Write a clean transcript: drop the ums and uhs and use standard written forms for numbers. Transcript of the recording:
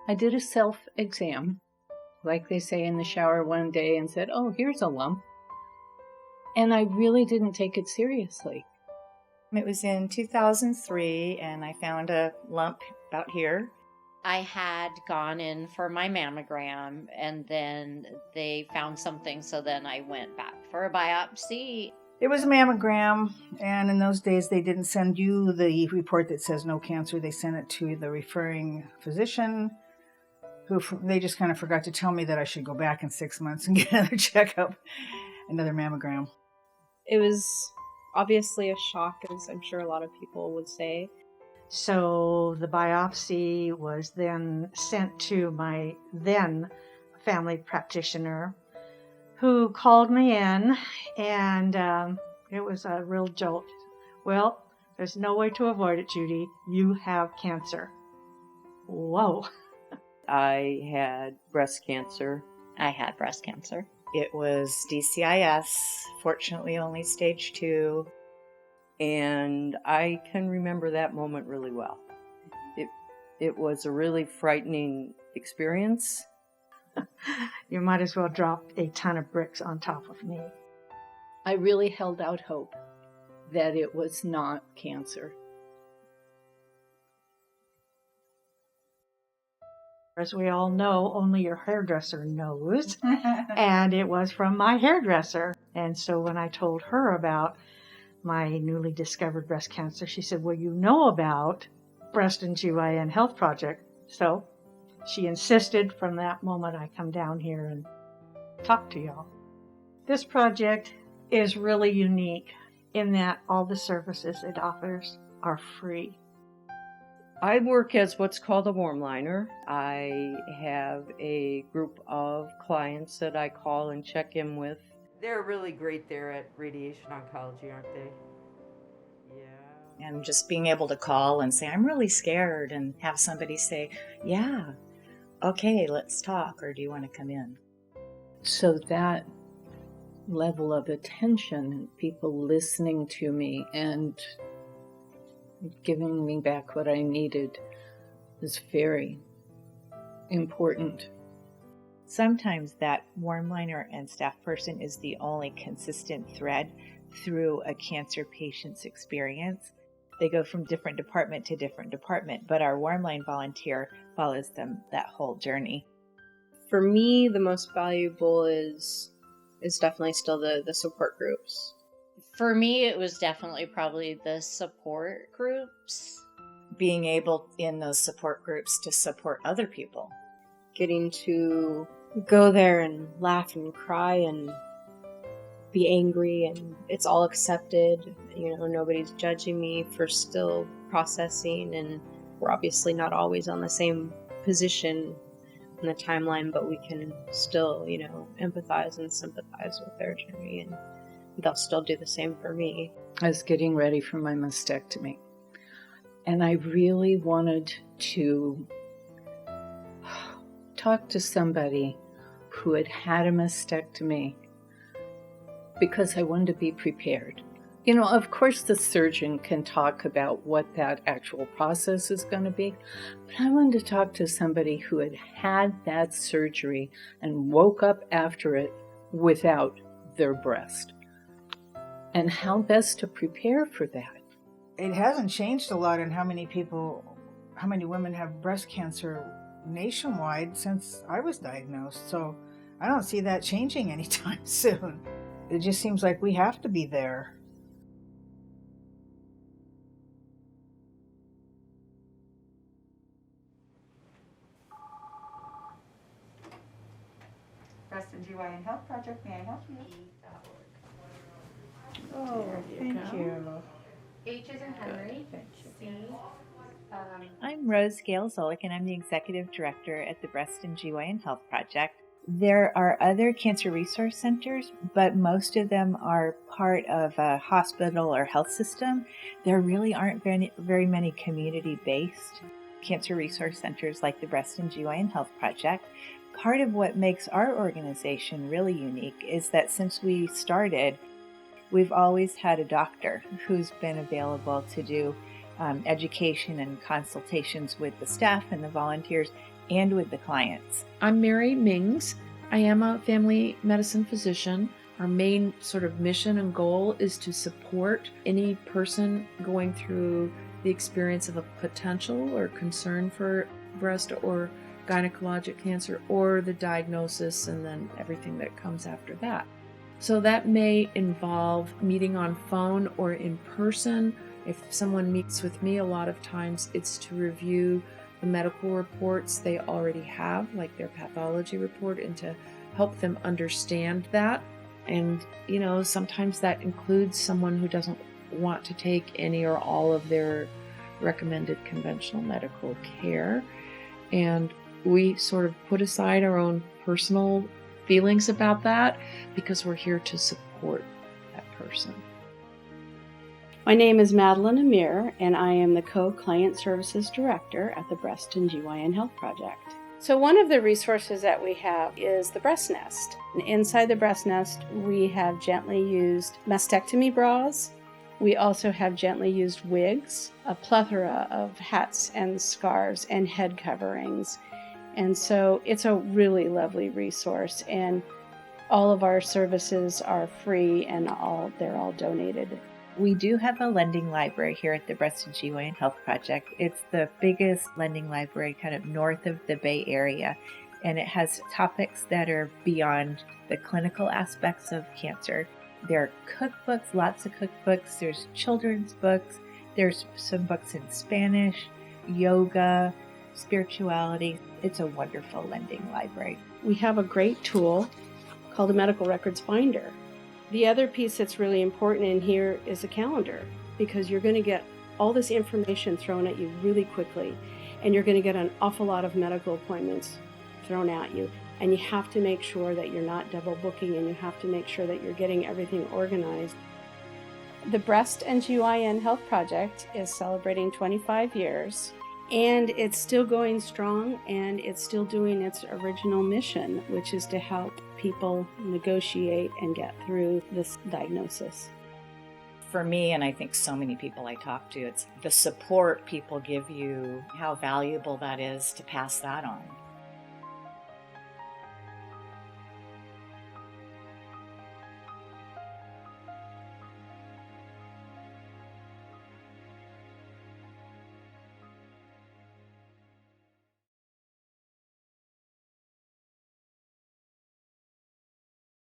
I did a self-exam, like they say in the shower one day, and said, oh, here's a lump. And I really didn't take it seriously. It was in 2003, and I found a lump about here. I had gone in for my mammogram, and then they found something, so then I went back for a biopsy. It was a mammogram, and in those days they didn't send you the report that says no cancer. They sent it to the referring physician, who they just kind of forgot to tell me that I should go back in 6 months and get another checkup, another mammogram. It was obviously a shock, as I'm sure a lot of people would say. So the biopsy was then sent to my then family practitioner, who called me in, and it was a real jolt. Well, there's no way to avoid it, Judy. You have cancer. Whoa. I had breast cancer. I had breast cancer. It was DCIS, fortunately only stage 2. And I can remember that moment really well. It was a really frightening experience. You might as well drop a ton of bricks on top of me. I really held out hope that it was not cancer. As we all know, only your hairdresser knows. And it was from my hairdresser. And so when I told her about my newly discovered breast cancer, she said, well, you know about Breast GYN Health Project. So she insisted from that moment I come down here and talk to y'all. This project is really unique in that all the services it offers are free. I work as what's called a warm liner. I have a group of clients that I call and check in with. They're really great there at radiation oncology, aren't they? Yeah. And just being able to call and say, I'm really scared, and have somebody say, yeah, okay, let's talk, or do you want to come in? So that level of attention and people listening to me and giving me back what I needed is very important. Sometimes that warm liner and staff person is the only consistent thread through a cancer patient's experience. They go from different department to different department, but our warm line volunteer follows them that whole journey. For me, the most valuable is definitely still the support groups. For me, it was definitely probably the support groups. Being able in those support groups to support other people. Getting to go there and laugh and cry and be angry, and it's all accepted. Nobody's judging me for still processing, and we're obviously not always on the same position in the timeline, but we can still, empathize and sympathize with their journey, and they'll still do the same for me. I was getting ready for my mastectomy, and I really wanted to talk to somebody who had had a mastectomy because I wanted to be prepared. Of course the surgeon can talk about what that actual process is going to be, but I wanted to talk to somebody who had had that surgery and woke up after it without their breast, and how best to prepare for that. It hasn't changed a lot in how many women have breast cancer nationwide since I was diagnosed, so I don't see that changing anytime soon. It just seems like we have to be there. Breast GYN Health Project, may I help you? Oh, thank you. H is in Henry. C. I'm Rose Gale-Zolik, and I'm the Executive Director at the Breast GYN Health Project. There are other cancer resource centers, but most of them are part of a hospital or health system. There really aren't very many community-based cancer resource centers like the Breast GYN Health Project. Part of what makes our organization really unique is that since we started, we've always had a doctor who's been available to do education and consultations with the staff and the volunteers and with the clients. I'm Mary Mings. I am a family medicine physician. Our main sort of mission and goal is to support any person going through the experience of a potential or concern for breast or gynecologic cancer, or the diagnosis and then everything that comes after that. So that may involve meeting on phone or in person. If someone meets with me, a lot of times it's to review the medical reports they already have, like their pathology report, and to help them understand that. And, sometimes that includes someone who doesn't want to take any or all of their recommended conventional medical care. And we sort of put aside our own personal feelings about that because we're here to support that person. My name is Madeline Amir, and I am the Co-Client Services Director at the Breast GYN Health Project. So one of the resources that we have is the breast nest. And inside the breast nest, we have gently used mastectomy bras. We also have gently used wigs, a plethora of hats and scarves and head coverings. And so it's a really lovely resource, and all of our services are free and they're all donated. We do have a lending library here at the Breast GYN Health Project. It's the biggest lending library kind of north of the Bay Area, and it has topics that are beyond the clinical aspects of cancer. There are cookbooks, lots of cookbooks. There's children's books. There's some books in Spanish, yoga, spirituality. It's a wonderful lending library. We have a great tool called a medical records binder. The other piece that's really important in here is a calendar, because you're going to get all this information thrown at you really quickly, and you're going to get an awful lot of medical appointments thrown at you, and you have to make sure that you're not double booking, and you have to make sure that you're getting everything organized. The Breast GYN Health Project is celebrating 25 years, and it's still going strong, and it's still doing its original mission, which is to help people negotiate and get through this diagnosis. For me, and I think so many people I talk to, it's the support people give you, how valuable that is to pass that on.